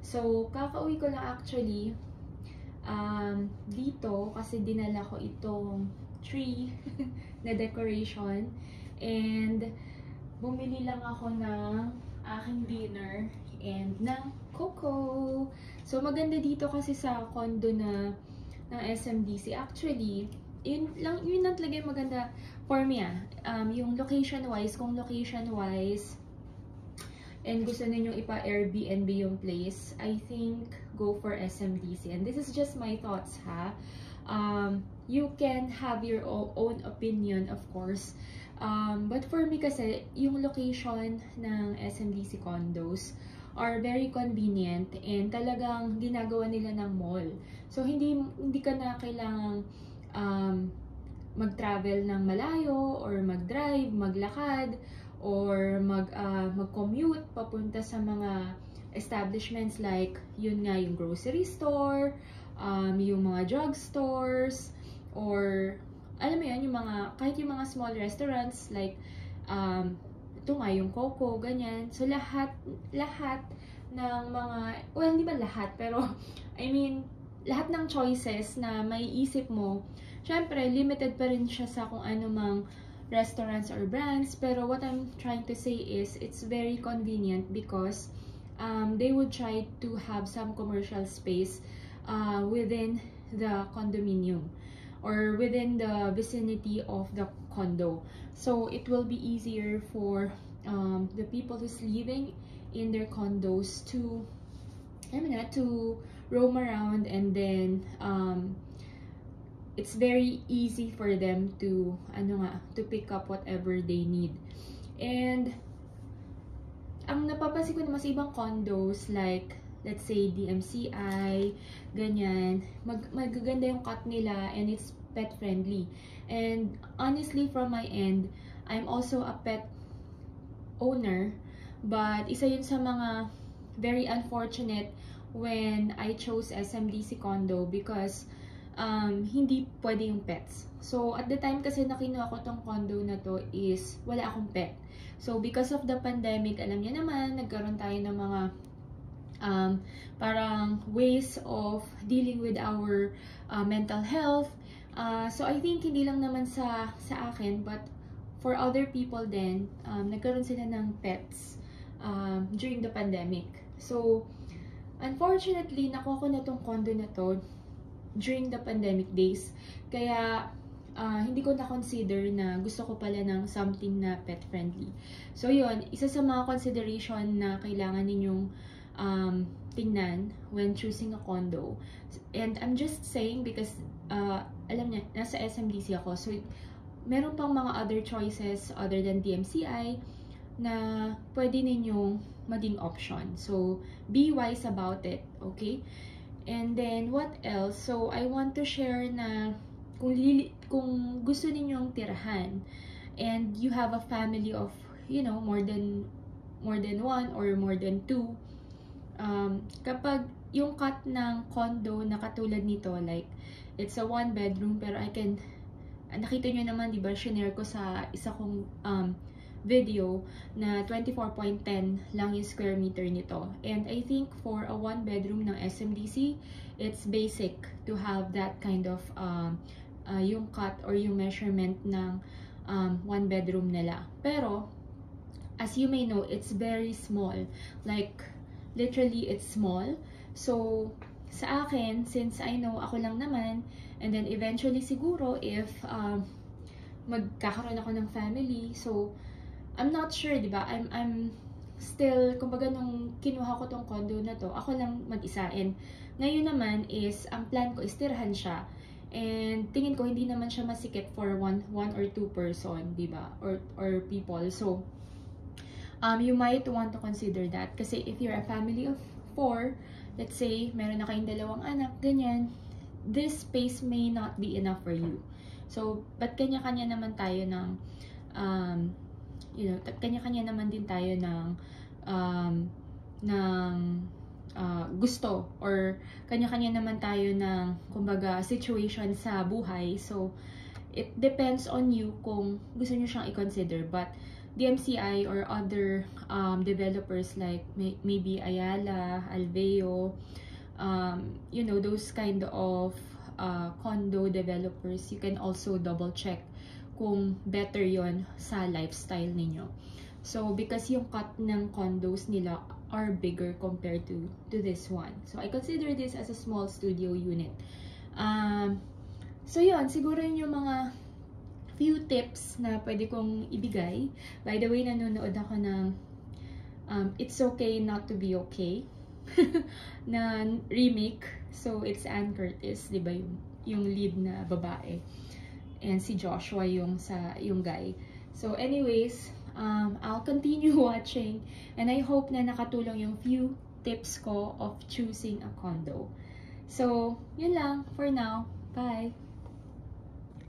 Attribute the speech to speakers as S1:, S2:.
S1: So, kakauwi ko lang actually dito kasi dinala ko itong tree na decoration. And bumili lang ako ng aking dinner and ng cocoa. So, maganda dito kasi sa condo na ng SMDC. Actually, yun lang talaga yung maganda for me yung location-wise, kung location-wise, and gusto ninyong ipa-Airbnb yung place, I think go for SMDC. And this is just my thoughts ha. You can have your own opinion of course. But for me kasi, yung location ng SMDC condos are very convenient and talagang ginagawa nila ng mall. So hindi ka na kailangang mag-travel ng malayo or mag-drive, maglakad, or mag-commute papunta sa mga establishments like yun nga yung grocery store, yung mga drugstores, or alam mo yun, yung mga, kahit yung mga small restaurants like ito nga yung Coco, ganyan. So lahat ng mga, well hindi ba lahat, pero I mean lahat ng choices na may isip mo, syempre limited pa rin siya sa kung ano mang restaurants or brands, pero what I'm trying to say is it's very convenient because they would try to have some commercial space within the condominium or within the vicinity of the condo. So it will be easier for the people who's living in their condos to roam around, and then it's very easy for them to pick up whatever they need. And ang napapansin ko naman sa ibang condos like let's say DMCI, ganyan, magaganda yung cut nila and it's pet friendly. And honestly from my end, I'm also a pet owner, but isa yun sa mga very unfortunate when I chose SMDC condo because hindi pwede yung pets. So, at the time kasi na kinuha ko tong condo na to is wala akong pet. So, because of the pandemic, alam niyo naman, nagkaroon tayo ng mga parang ways of dealing with our mental health. So, I think hindi lang naman sa akin, but for other people din, nagkaroon sila ng pets during the pandemic. So, unfortunately, nakuha ko na tong condo na to during the pandemic days. Kaya, hindi ko na-consider na gusto ko pala ng something na pet-friendly. So, yun, isa sa mga consideration na kailangan ninyong tingnan when choosing a condo. And I'm just saying because, alam niya, nasa SMDC ako. So, meron pang mga other choices other than DMCI na pwede ninyong maging option. So, be wise about it, okay? And then, what else? So, I want to share na kung gusto ninyong tirahan and you have a family of, more than one or more than two, kapag yung cut ng condo na katulad nito, like, it's a 1-bedroom, pero nakita nyo naman, diba, shinare ko sa isa kong video na 24.10 lang yung square meter nito. And I think for a 1-bedroom ng SMDC, it's basic to have that kind of yung cut or yung measurement ng 1-bedroom nila. Pero, as you may know, it's very small. Like, literally, it's small. So, sa akin, since I know ako lang naman, and then eventually siguro if magkakaroon ako ng family, so I'm not sure, di ba? I'm still, kumbaga nung kinuha ko tong condo na to, ako lang mag-isa. And ngayon naman is, ang plan ko is tirahan siya. And tingin ko hindi naman siya masikip for one or two person, di ba? Or people. So, you might want to consider that. Kasi if you're a family of 4, let's say, meron na kayong 2 anak, ganyan, this space may not be enough for you. So, but kanya-kanya naman tayo ng, kanya-kanya naman din tayo ng gusto, or kanya-kanya naman tayo ng, kumbaga, situation sa buhay. So, it depends on you kung gusto nyo siyang i-consider. But, DMCI or other developers like maybe Ayala, Alveo, you know, those kind of condo developers, you can also double check kung better yon sa lifestyle ninyo. So, because yung cut ng condos nila are bigger compared to this one. So, I consider this as a small studio unit. So, yun. Siguro yun yung mga few tips na pwede kong ibigay. By the way, nanonood ako ng It's Okay Not to Be Okay na remake. So, it's Ann Curtis, di ba, yung lead na babae. And si Joshua yung guy. So, anyways, I'll continue watching. And I hope na nakatulong yung few tips ko of choosing a condo. So, yun lang for now. Bye!